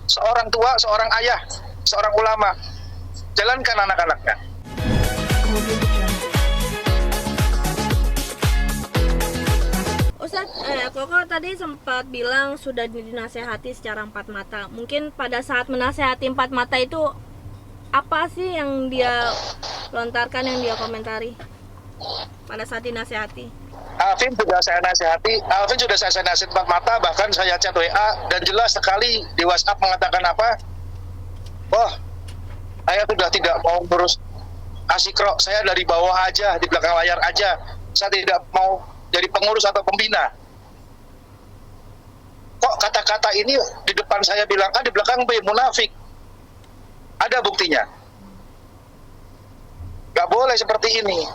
seorang tua, seorang ayah, seorang ulama. Jalankan anak-anaknya. Ustadz, Koko tadi sempat bilang sudah dinasehati secara empat mata. Mungkin pada saat menasehati empat mata itu apa sih yang dia lontarkan, yang dia komentari pada saat dinasehati? Alvin sudah saya nasihati, empat mata, bahkan saya chat WA dan jelas sekali di WhatsApp mengatakan apa? Wah, saya sudah tidak mau ngurus asikro, saya dari bawah aja, di belakang layar aja. Saya tidak mau jadi pengurus atau pembina. Kok kata-kata ini di depan saya bilang A, di belakang B, munafik. Ada buktinya. Gak boleh seperti ini.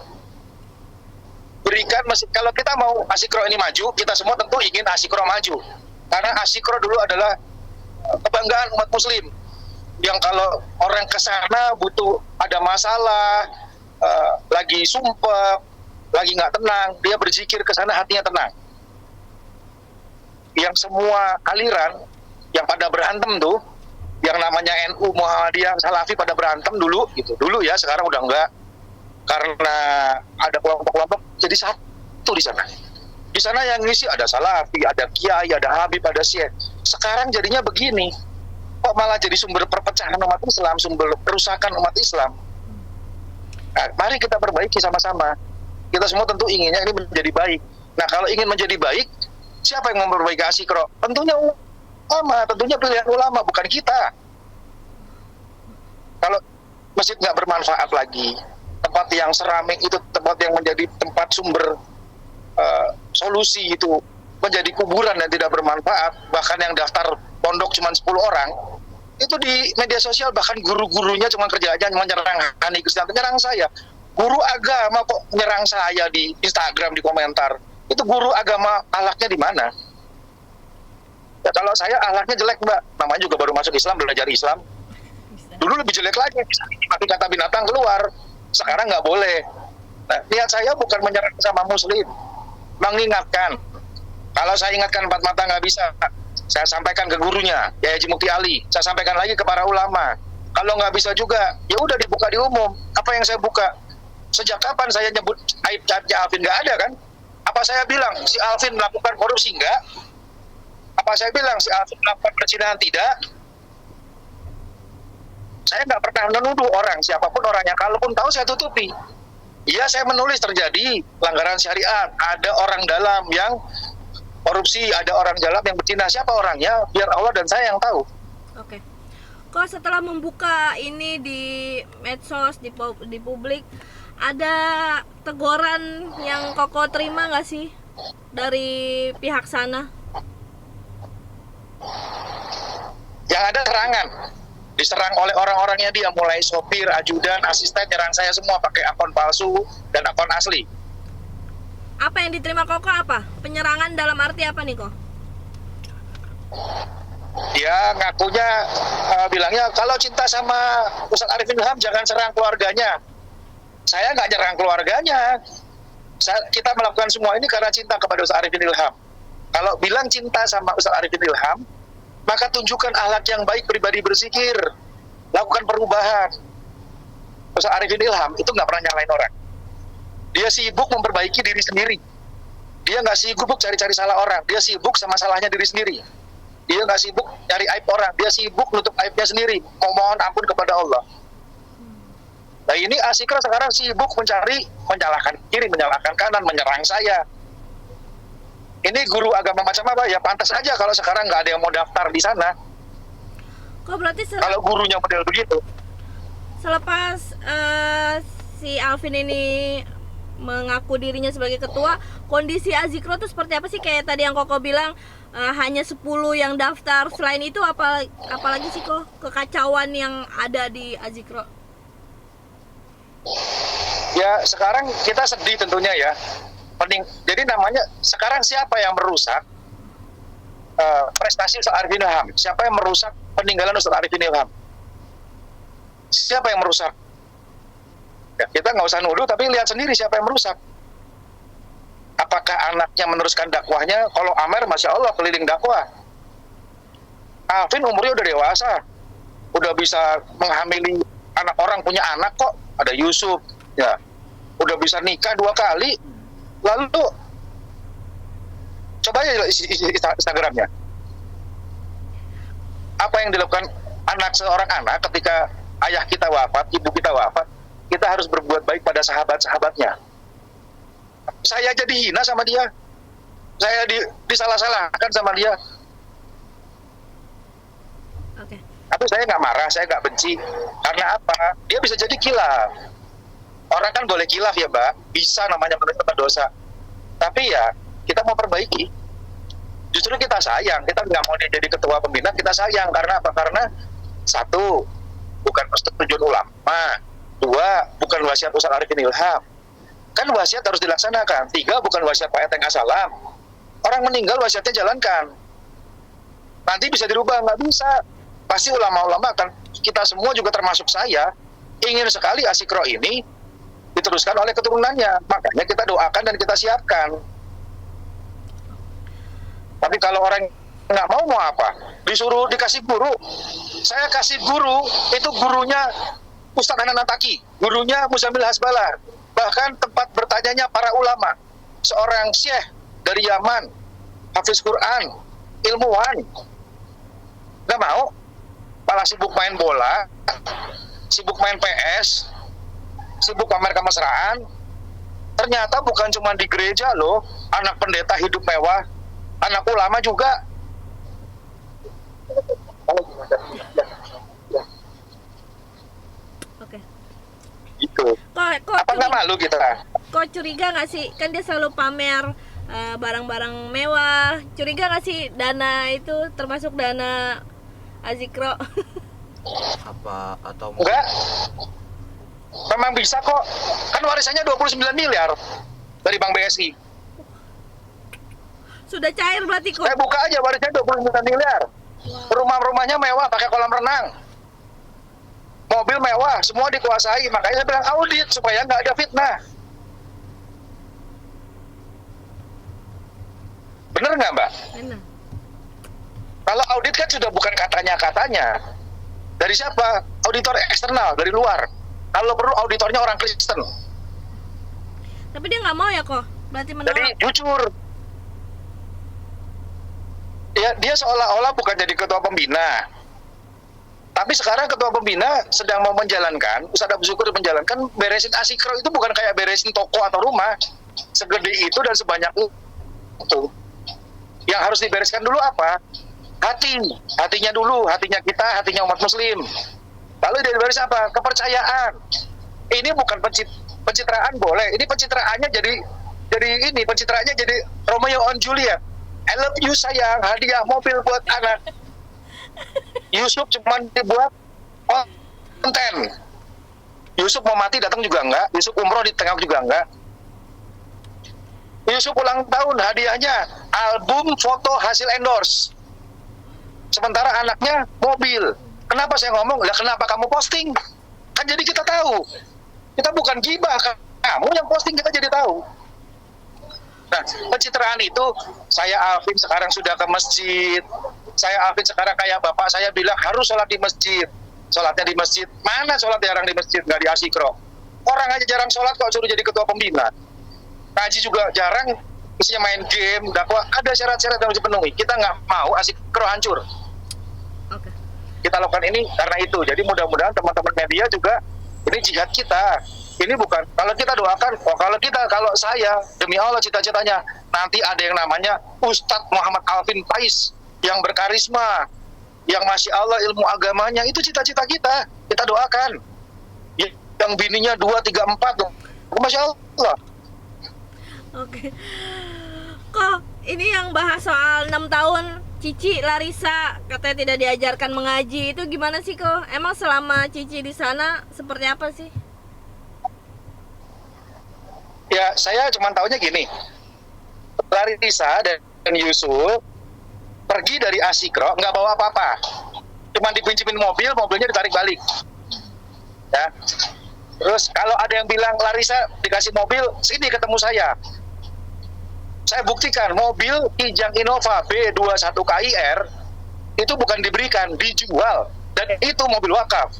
Berikan, kalau kita mau asikro ini maju, kita semua tentu ingin asikro maju. Karena asikro dulu adalah kebanggaan umat muslim. Yang kalau orang ke sana butuh, ada masalah, lagi sumpah, lagi nggak tenang, dia berzikir ke sana hatinya tenang. Yang semua aliran yang pada berantem tuh, yang namanya NU, Muhammadiyah, Salafi pada berantem dulu gitu. Dulu ya, sekarang udah enggak. Karena ada kelompok-kelompok jadi satu di sana. Di sana yang ngisi ada Salafi, ada Kiai, ada Habib, ada Syekh. Sekarang jadinya begini. Kok malah jadi sumber perpecahan umat Islam, sumber kerusakan umat Islam. Nah, mari kita perbaiki sama-sama. Kita semua tentu inginnya ini menjadi baik. Nah, kalau ingin menjadi baik, siapa yang memperbaiki asikro? Tentunya ulama, tentunya pilihan ulama, bukan kita. Kalau masjid nggak bermanfaat lagi, tempat yang seramik itu tempat yang menjadi tempat sumber solusi itu menjadi kuburan dan tidak bermanfaat, bahkan yang daftar pondok cuma 10 orang, itu di media sosial bahkan guru-gurunya cuma kerjanya menyerang Hani Kristianto, menyerang saya. Guru agama kok menyerang saya di Instagram, di komentar. Itu guru agama, akhlaknya di mana? Ya kalau saya akhlaknya jelek, Mbak. Namanya juga baru masuk Islam, belajar Islam. Dulu lebih jelek lagi, bisa mati kata binatang keluar. Sekarang nggak boleh. Nah, niat saya bukan menyerang sama muslim, mengingatkan. Kalau saya ingatkan empat mata nggak bisa, saya sampaikan ke gurunya, ya Haji Mukti Ali. Saya sampaikan lagi ke para ulama. Kalau nggak bisa juga, ya udah dibuka di umum. Apa yang saya buka? Sejak kapan saya nyebut aib-aibnya Alvin? Nggak ada kan? Apa saya bilang si Alvin melakukan korupsi? Nggak. Apa saya bilang si Alvin melakukan perzinahan? Tidak. Saya nggak pernah menuduh orang, siapapun orangnya. Kalaupun tahu saya tutupi. Iya, saya menulis terjadi pelanggaran syariat. Ada orang dalam yang korupsi, ada orang dalam yang berzina. Siapa orangnya? Biar Allah dan saya yang tahu. Oke. Kok setelah membuka ini di medsos, di publik, ada teguran yang Koko terima nggak sih dari pihak sana? Yang ada serangan, diserang oleh orang-orangnya dia, mulai sopir, ajudan, asisten, nyerang saya semua pakai akun palsu dan akun asli. Apa yang diterima Koko apa? Penyerangan dalam arti apa nih, Kok? Dia ngakunya bilangnya kalau cinta sama Ustadz Arifin Ilham jangan serang keluarganya. Saya nggak nyerang keluarganya. Kita melakukan semua ini karena cinta kepada Ustadz Arifin Ilham. Kalau bilang cinta sama Ustadz Arifin Ilham, maka tunjukkan akhlak yang baik, pribadi berzikir, lakukan perubahan. Ustadz Arifin Ilham itu nggak pernah nyalain orang. Dia sibuk memperbaiki diri sendiri. Dia nggak sibuk cari-cari salah orang. Dia sibuk sama salahnya diri sendiri. Dia nggak sibuk cari aib orang. Dia sibuk nutup aibnya sendiri, memohon ampun kepada Allah. Nah ini asikra sekarang sibuk mencari, menyalahkan kiri, menyalahkan kanan, menyerang saya. Ini guru agama macam apa? Ya pantas aja kalau sekarang nggak ada yang mau daftar di sana. Kok berarti kalau gurunya model begitu? Selepas si Alvin ini mengaku dirinya sebagai ketua, kondisi Azikro itu seperti apa sih? Kayak tadi yang Koko bilang hanya 10 yang daftar. Selain itu apalagi sih kok kekacauan yang ada di Azikro? Ya sekarang kita sedih tentunya ya. Jadi namanya sekarang siapa yang merusak prestasi Ustadz Arifin Ilham? Siapa yang merusak peninggalan Ustadz Arifin Ilham? Siapa yang merusak? Ya, kita nggak usah nuduh, tapi lihat sendiri siapa yang merusak. Apakah anaknya meneruskan dakwahnya? Kalau Amer, Masya Allah, keliling dakwah. Alvin umurnya udah dewasa, udah bisa menghamili anak orang, punya anak kok. Ada Yusuf, ya, udah bisa nikah 2 kali. Lalu coba aja isi Instagramnya. Apa yang dilakukan seorang anak ketika ayah kita wafat, ibu kita wafat, kita harus berbuat baik pada sahabat-sahabatnya. Saya jadi hina sama dia, saya disalah-salahkan sama dia. Oke. Tapi saya nggak marah, saya nggak benci. Karena apa? Dia bisa jadi khilaf. Orang kan boleh khilaf ya, Mbak. Bisa, namanya menerima dosa. Tapi ya, kita mau perbaiki. Justru kita sayang, kita nggak mau dia jadi ketua pembina, kita sayang. Karena apa? Karena 1, bukan persetujuan ulama. 2, bukan wasiat Ustaz Arifin Ilham. Kan wasiat harus dilaksanakan. 3, bukan wasiat Pak Eteng Asalam. Orang meninggal wasiatnya jalankan. Nanti bisa dirubah, nggak bisa. Pasti ulama-ulama kan, kita semua juga termasuk saya, ingin sekali Asikro ini diteruskan oleh keturunannya. Makanya kita doakan dan kita siapkan. Tapi kalau orang nggak mau apa? Disuruh dikasih guru. Saya kasih guru, itu gurunya Ustadz Hanan Ataki, gurunya Muzamil Hasbalah. Bahkan tempat bertanyanya para ulama. Seorang syekh dari Yaman, hafiz Quran, ilmuwan. Nggak mau. Malah sibuk main bola, sibuk main PS, sibuk pamer kemesraan. Ternyata bukan cuma di gereja loh, anak pendeta hidup mewah, anak ulama juga. Oke. Gitu. Kok Apa nggak malu kita? Kok curiga nggak sih? Kan dia selalu pamer barang-barang mewah. Curiga nggak sih dana itu termasuk dana Azikro? Apa atau Enggak. Memang bisa kok. Kan warisannya 29 miliar dari Bank BSI. Sudah cair berarti kok. Saya buka aja warisannya 29 miliar. Rumah-rumahnya mewah, pakai kolam renang. Mobil mewah, semua dikuasai. Makanya saya bilang audit supaya nggak ada fitnah. Bener nggak, Mbak? Enak. Kalau audit kan sudah bukan katanya-katanya. Dari siapa? Auditor eksternal, dari luar. Kalau perlu auditornya orang Kristen. Tapi dia nggak mau ya kok. Berarti Jadi menolak. jujur. Ya, dia seolah-olah bukan jadi ketua pembina. Tapi sekarang ketua pembina sedang mau menjalankan, Ustadz Abu Syukur menjalankan, beresin Asikro itu bukan kayak beresin toko atau rumah. Segede itu dan sebanyak itu. Yang harus dibereskan dulu apa? Hatinya dulu, hatinya kita, hatinya umat muslim. Lalu dia beres apa? Kepercayaan. Ini bukan pencitraan boleh. Ini pencitraannya jadi pencitraannya jadi Romeo and Juliet. I love you sayang, hadiah mobil buat anak. Yusuf cuma dibuat konten. Yusuf mau mati datang juga enggak. Yusuf umroh di tengah juga enggak. Yusuf ulang tahun, hadiahnya album foto hasil endorse. Sementara anaknya mobil. Kenapa saya ngomong? Lah kenapa kamu posting? Kan jadi kita tahu. Kita bukan gibah, kamu yang posting kita jadi tahu. Nah, pencitraan itu, saya Alvin sekarang sudah ke masjid. Saya Alvin sekarang kayak bapak saya bilang harus sholat di masjid. Sholatnya di masjid. Mana sholat jarang di masjid? Nggak di Asikro. Orang aja jarang sholat kok suruh jadi ketua pembina. Ngaji juga jarang, isinya main game, dakwah. Ada syarat-syarat yang harus dipenuhi. Kita nggak mau Asikro hancur. Oke. Kita lakukan ini karena itu. Jadi mudah-mudahan teman-teman media juga, ini jihad kita. Ini bukan, kalau kita doakan, kalau saya, demi Allah cita-citanya, nanti ada yang namanya Ustadz Muhammad Alvin Faiz, yang berkarisma, yang Masya Allah ilmu agamanya, itu cita-cita kita doakan. Yang bininya 2, 3, 4, Masya Allah. Oke. Kok ini yang bahas soal 6 tahun Cici Larissa katanya tidak diajarkan mengaji, itu gimana sih kok? Emang selama Cici di sana seperti apa sih? Ya, saya cuma tahunya gini. Larissa dan Yusuf pergi dari Asikro nggak bawa apa-apa. Cuma dipinjemin mobil, mobilnya ditarik balik. Ya. Terus kalau ada yang bilang Larissa dikasih mobil, sini ketemu saya. Saya buktikan mobil Kijang Innova B21 KIR Itu bukan diberikan, dijual. Dan itu mobil wakaf.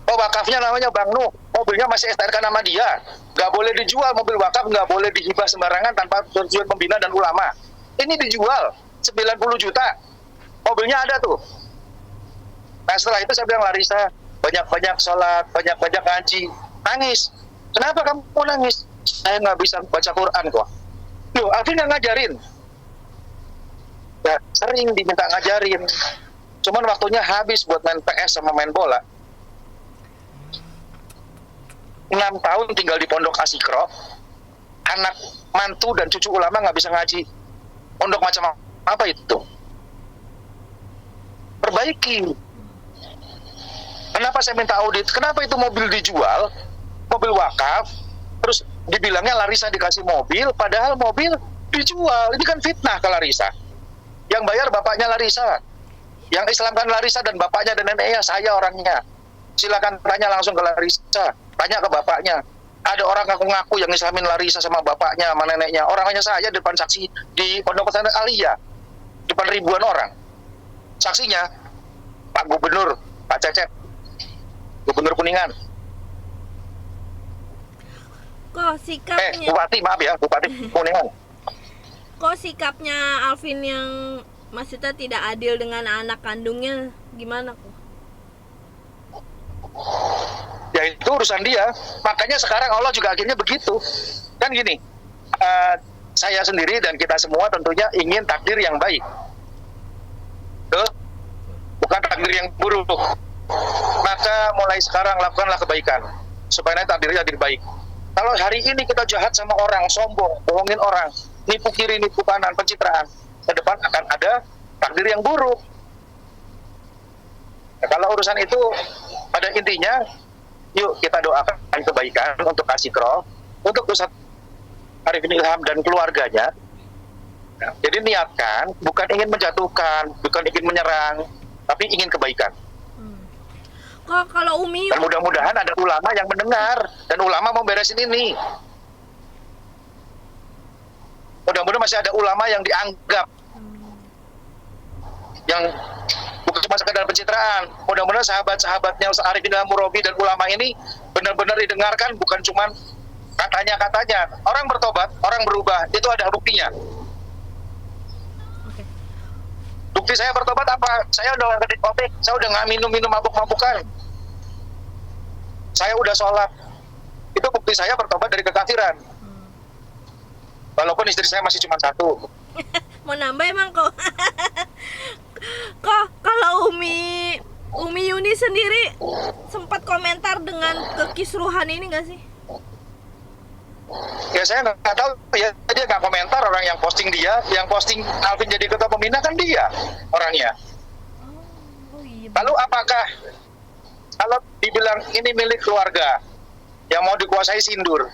Oh, wakafnya namanya Bang Nuh, mobilnya masih STNK nama dia. Nggak boleh dijual mobil wakaf, nggak boleh dihibah sembarangan tanpa persetujuan pembina dan ulama. Ini dijual 90 juta. Mobilnya ada tuh. Nah setelah itu saya bilang, Larissa, banyak-banyak sholat, banyak-banyak ngaji. Nangis. Kenapa kamu nangis? Saya nggak bisa baca Quran kok. Loh, Alvin nggak ngajarin. Ya, sering diminta ngajarin. Cuman waktunya habis buat main PS sama main bola. 6 tahun tinggal di Pondok Asikro, anak mantu dan cucu ulama nggak bisa ngaji. Pondok macam apa itu? Perbaiki. Kenapa saya minta audit? Kenapa itu mobil dijual, mobil wakaf, terus dibilangnya Larissa dikasih mobil, padahal mobil dijual. Ini kan fitnah ke Larissa. Yang bayar bapaknya Larissa, yang Islamkan Larissa dan bapaknya dan neneknya, saya orangnya. Silakan tanya langsung ke Larissa, tanya ke bapaknya. Ada orang ngaku-ngaku yang Islamin Larissa sama bapaknya, sama neneknya. Orangnya saya di depan saksi di Pondok Pesantren Aliyah, depan ribuan orang. Saksinya Pak Gubernur, Pak Cecep, Gubernur Kuningan. Kok sikapnya Bupati, maaf ya, Bupati Kuningan. Kok sikapnya Alvin yang maksudnya tidak adil dengan anak kandungnya gimana kok? Ya itu urusan dia. Makanya sekarang Allah juga akhirnya begitu. Kan gini, saya sendiri dan kita semua tentunya ingin takdir yang baik. Tuh, bukan takdir yang buruk. Maka mulai sekarang lakukanlah kebaikan supaya nanti takdirnya jadi baik. Kalau hari ini kita jahat sama orang, sombong, bohongin orang, nipu kiri, nipu kanan, pencitraan, ke depan akan ada takdir yang buruk. Nah, kalau urusan itu pada intinya, yuk kita doakan kebaikan untuk Asikro, untuk Ustaz Arifin Ilham dan keluarganya. Nah, jadi niatkan bukan ingin menjatuhkan, bukan ingin menyerang, tapi ingin kebaikan. Kok kalau Umi Dan mudah-mudahan ada ulama yang mendengar dan ulama mau beresin ini. Mudah-mudahan masih ada ulama yang dianggap, yang bukan cuma sekedar pencitraan. Mudah-mudahan sahabat-sahabatnya Ustaz Arifin Ilham Murabi dan ulama ini benar-benar didengarkan, bukan cuma katanya-katanya. Orang bertobat, orang berubah, itu ada buktinya. Bukti saya bertobat apa? Saya udah nggak kopi, saya udah nggak minum mabuk-mabukan. Saya udah sholat. Itu bukti saya bertobat dari kekafiran. Walaupun istri saya masih cuma satu. mau nambah emang kok? Kok kalau Umi Yuni sendiri sempat komentar dengan kekisruhan ini nggak sih? Ya saya nggak tahu ya, dia nggak komentar. Orang yang posting dia, yang posting Alvin jadi ketua pembina kan dia orangnya. Oh iya. Lalu apakah kalau dibilang ini milik keluarga yang mau dikuasai sindur,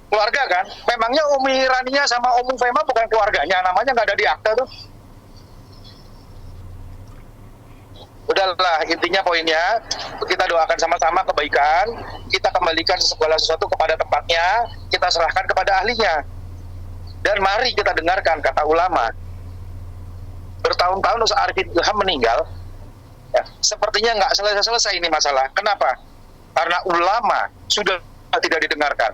keluarga kan? Memangnya Umi Rania sama Umi Fema bukan keluarganya, namanya nggak ada di akta tuh. Udahlah, intinya poinnya kita doakan sama-sama kebaikan, kita kembalikan segala sesuatu kepada tempatnya, kita serahkan kepada ahlinya. Dan mari kita dengarkan kata ulama. Bertahun-tahun Ustaz Arifin Ilham meninggal, ya, sepertinya nggak selesai-selesai ini masalah. Kenapa? Karena ulama sudah tidak didengarkan.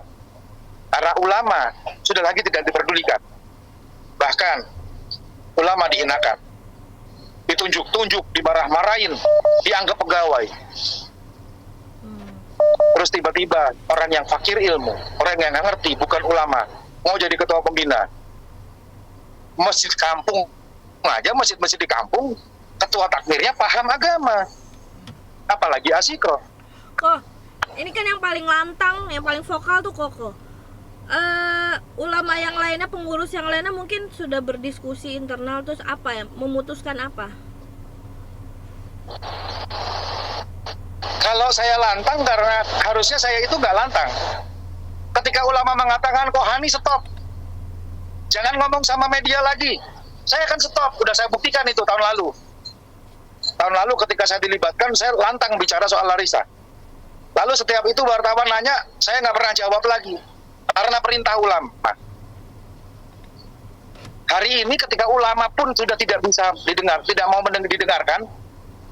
Karena ulama sudah lagi tidak diperdulikan. Bahkan ulama dihinakan, ditunjuk-tunjuk, dimarah-marahin, dianggap pegawai. Terus tiba-tiba orang yang fakir ilmu, orang yang nggak ngerti, bukan ulama, mau jadi ketua pembina. Masjid kampung aja, masjid-masjid di kampung, ketua takmirnya paham agama. Apalagi Asikro. Kok ini kan yang paling lantang, yang paling vokal tuh Koko. Ulama yang lainnya, pengurus yang lainnya mungkin sudah berdiskusi internal, terus apa ya, memutuskan apa? Kalau saya lantang karena harusnya saya itu nggak lantang. Ketika ulama mengatakan kok Hani stop, jangan ngomong sama media lagi, saya akan stop. Udah saya buktikan itu tahun lalu. Tahun lalu ketika saya dilibatkan, saya lantang bicara soal Larissa. Lalu setiap itu wartawan nanya, saya nggak pernah jawab lagi karena perintah ulama. Hari ini ketika ulama pun sudah tidak bisa didengar, tidak mau didengarkan.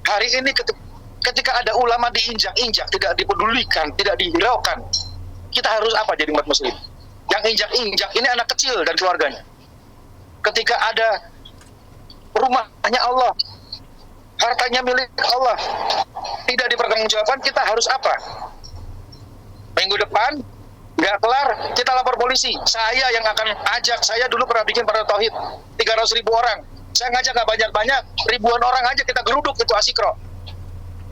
Hari ini ketika ada ulama diinjak-injak, tidak dipedulikan, tidak dihiraukan, kita harus apa jadi umat muslim? Yang injak-injak ini anak kecil dan keluarganya. Ketika ada rumahnya Allah, hartanya milik Allah, tidak dipertanggungjawabkan, kita harus apa? Minggu depan nggak kelar, kita lapor polisi. Saya yang akan ajak, saya dulu pernah bikin pada Tauhid 300.000 orang. Saya ngajak nggak banyak-banyak, ribuan orang aja kita geruduk itu Asikro.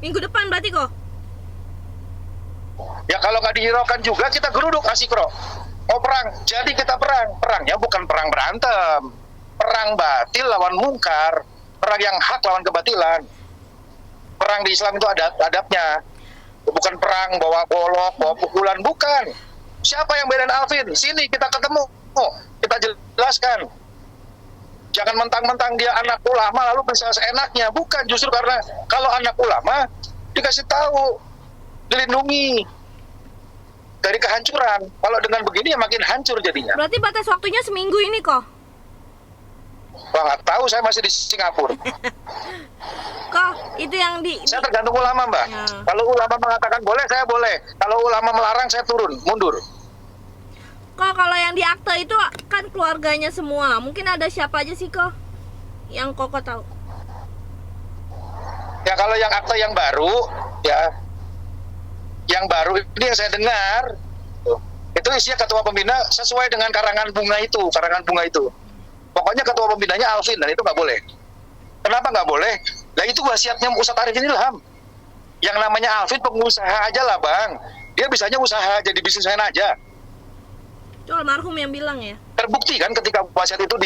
Minggu depan berarti kok? Ya kalau nggak dihiraukan juga kita geruduk Asikro. Mau perang, jadi kita perang. Perangnya bukan perang berantem, perang batil lawan mungkar, perang yang hak lawan kebatilan. Perang di Islam itu ada adabnya. Bukan perang bawa golok, bawa pukulan, bukan. Siapa yang bedain Alvin? Sini kita ketemu, kita jelaskan. Jangan mentang-mentang dia anak ulama lalu bisa seenaknya. Bukan, justru karena kalau anak ulama dikasih tahu, dilindungi dari kehancuran. Kalau dengan begini ya makin hancur jadinya. Berarti batas waktunya seminggu ini kok? Wah, nggak tahu, saya masih di Singapura. Kok itu yang Saya tergantung ulama, Mbak. Ya. Kalau ulama mengatakan boleh, saya boleh. Kalau ulama melarang, saya turun, mundur. Kok kalau yang di akte itu kan keluarganya semua. Mungkin ada siapa aja sih kok yang Koko tahu? Ya kalau yang akte yang baru, ya yang baru ini yang saya dengar, itu isinya ketua pembina sesuai dengan karangan bunga itu. Pokoknya ketua pembinanya Alvin, dan itu nggak boleh. Kenapa nggak boleh? Nah itu wasiatnya Ustadz Arifin Ilham. Yang namanya Alvin pengusaha aja lah bang. Dia bisanya usaha jadi bisnismen aja. Itu almarhum yang bilang ya? Terbukti kan ketika wasiat itu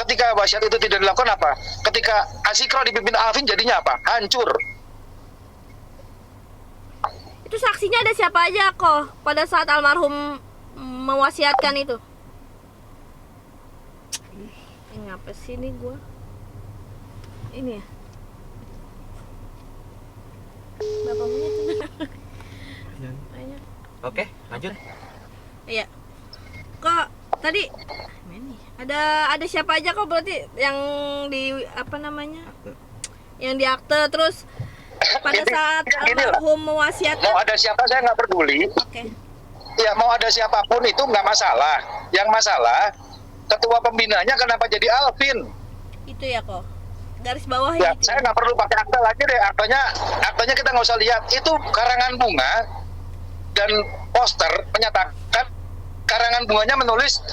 ketika wasiat itu tidak dilakukan apa? Ketika Asikro dipimpin Alvin jadinya apa? Hancur. Itu saksinya ada siapa aja kok pada saat almarhum mewasiatkan itu? Ngapa sih ini gua? Ini ya? Berapa menit? Banyak. Oke, lanjut. Iya. Kok tadi ada siapa aja kok berarti yang di apa namanya? Yang di akte terus pada saat almarhum mewasiatkan. Mau ada siapa saya nggak peduli. Oke. Ya mau ada siapapun itu nggak masalah. Yang masalah ketua pembinanya kenapa jadi Alvin? Itu ya kok. Garis bawah Ya, itu. saya nggak perlu pakai akta lagi deh. Aktanya kita nggak usah lihat. Itu karangan bunga dan poster menyatakan karangan bunganya menulis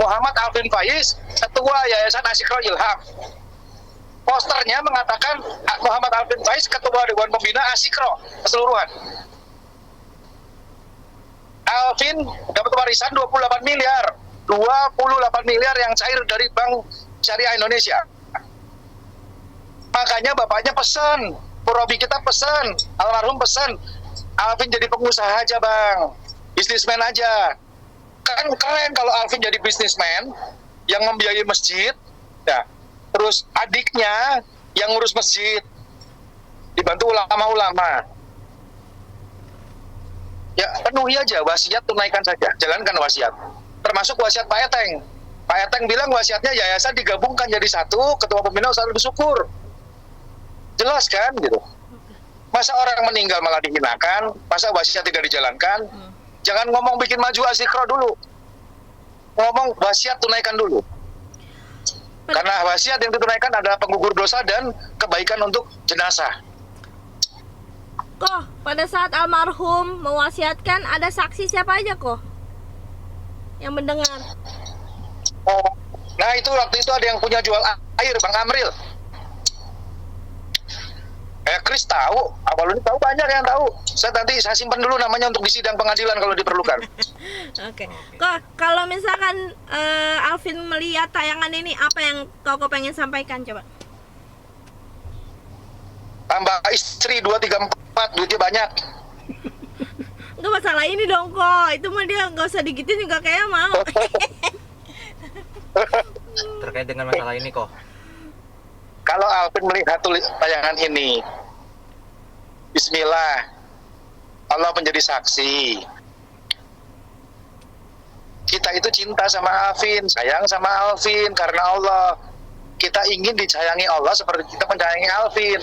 Muhammad Alvin Faiz, Ketua Yayasan Asikro Ilham. Posternya mengatakan Muhammad Alvin Faiz, Ketua Dewan Pembina Asikro keseluruhan. Alvin dapat warisan 28 miliar. 28 miliar yang cair dari Bank Syariah Indonesia. Makanya bapaknya pesan, Purabi kita pesan, almarhum pesan, Alvin jadi pengusaha aja bang, bisnismen aja. Kan keren kalau Alvin jadi bisnismen yang membiayai masjid, ya. Terus adiknya yang ngurus masjid, dibantu ulama-ulama. Ya penuhi aja wasiat, tunaikan saja, jalankan wasiat. Termasuk wasiat Pak Eteng. Pak Eteng bilang wasiatnya yayasan digabungkan jadi satu, ketua pembina Ustadz bersyukur. Jelas kan gitu. Masa orang meninggal malah dihinakan, masa wasiat tidak dijalankan. Jangan ngomong bikin maju Asikro dulu. Ngomong wasiat tunaikan dulu. Karena wasiat yang ditunaikan adalah penggugur dosa dan kebaikan untuk jenazah. Kok pada saat almarhum mewasiatkan ada saksi siapa aja kok yang mendengar? Oh, nah itu waktu itu ada yang punya jual air, Bang Amril. Chris tahu, Awaludin tahu, banyak yang tahu. Saya simpan dulu namanya untuk di sidang pengadilan kalau diperlukan. Oke. Kok kalau misalkan Alvin melihat tayangan ini, apa yang kau pengen sampaikan coba? Tambah istri 2, 3, 4, duitnya banyak. Enggak masalah ini dong kok. Itu mah dia nggak usah digituin juga kayak mau. Terkait dengan masalah ini kok. Kalau Alvin melihat tayangan ini, Bismillah, Allah menjadi saksi. Kita itu cinta sama Alvin, sayang sama Alvin karena Allah. Kita ingin disayangi Allah seperti kita menyayangi Alvin.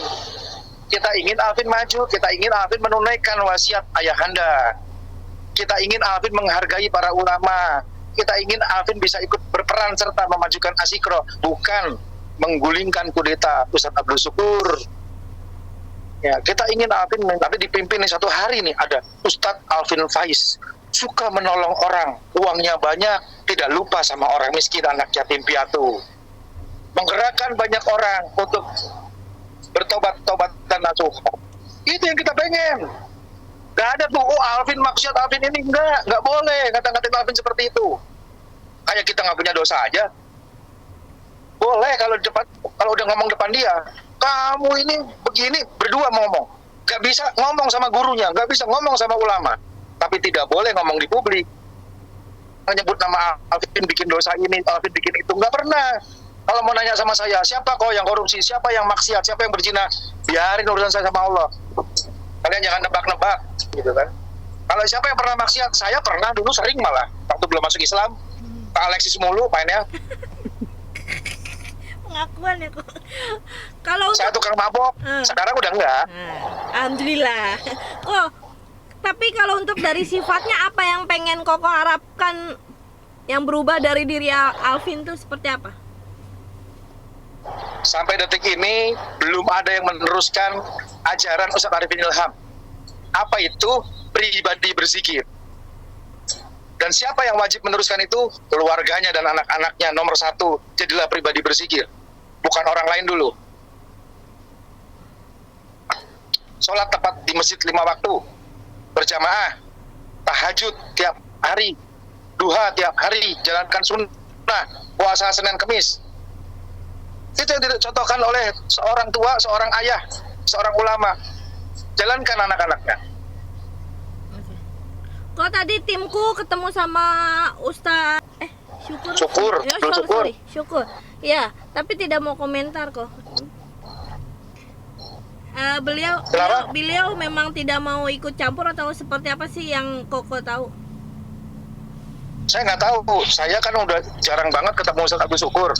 Kita ingin Alvin maju, kita ingin Alvin menunaikan wasiat ayahanda. Kita ingin Alvin menghargai para ulama. Kita ingin Alvin bisa ikut berperan serta memajukan Azikro, bukan menggulingkan kudeta Ustadz Abdul Syukur. Ya, kita ingin Alvin nanti dipimpin nih satu hari nih ada Ustadz Alvin Faiz, suka menolong orang, uangnya banyak, tidak lupa sama orang miskin, anak yatim piatu, menggerakkan banyak orang untuk bertobat dan nasuha. Itu yang kita pengen. Gak ada tuh, oh Alvin maksiat, Alvin ini nggak boleh kata-katain Alvin seperti itu. Kayak kita nggak punya dosa aja. Boleh kalau udah ngomong depan dia, kamu ini begini, berdua ngomong. Gak bisa ngomong sama gurunya, gak bisa ngomong sama ulama. Tapi tidak boleh ngomong di publik. Menyebut nama Alvin bikin dosa ini, Alvin bikin itu, nggak pernah. Kalau mau nanya sama saya, siapa kok yang korupsi, siapa yang maksiat, siapa yang berzina, biarin urusan saya sama Allah. Kalian jangan nebak-nebak, gitu kan. Kalau siapa yang pernah maksiat, saya pernah dulu sering malah. Waktu belum masuk Islam, Pak Alexis mulu mainnya. Pengakuan ya kok. Kalau Saya tukang mabok, sekarang udah enggak. Alhamdulillah. Kok tapi kalau untuk dari sifatnya apa yang pengen Koko harapkan yang berubah dari diri Alvin tuh seperti apa? Sampai detik ini belum ada yang meneruskan ajaran Ustadz Arifin Ilham. Apa itu pribadi berzikir? Dan siapa yang wajib meneruskan itu? Keluarganya dan anak-anaknya. Nomor satu, jadilah pribadi berzikir, bukan orang lain dulu. Sholat tepat di masjid 5 waktu, berjamaah, tahajud tiap hari, duha tiap hari, jalankan sunnah, puasa Senin Kemis. Itu yang dicontohkan oleh seorang tua, seorang ayah, seorang ulama. Jalankan anak-anaknya. Kok tadi timku ketemu sama Ustaz Syukur. Ya, sorry. Syukur. Ya, tapi tidak mau komentar kok. Beliau memang tidak mau ikut campur atau seperti apa sih yang Koko tahu? Saya nggak tahu. Saya kan udah jarang banget ketemu Ustadz Abdul Syukur.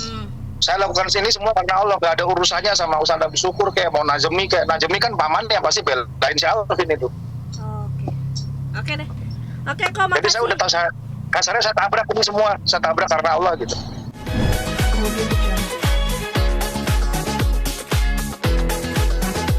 Saya lakukan sini semua karena Allah, gak ada urusannya sama Ustadz Abdul Syukur kayak mau Najemi kan pamannya pasti belain si Alvin itu. Oke deh. Oke, kok makasih. Jadi saya udah tahu, kasarnya saya tabrak ini semua, saya tabrak karena Allah gitu.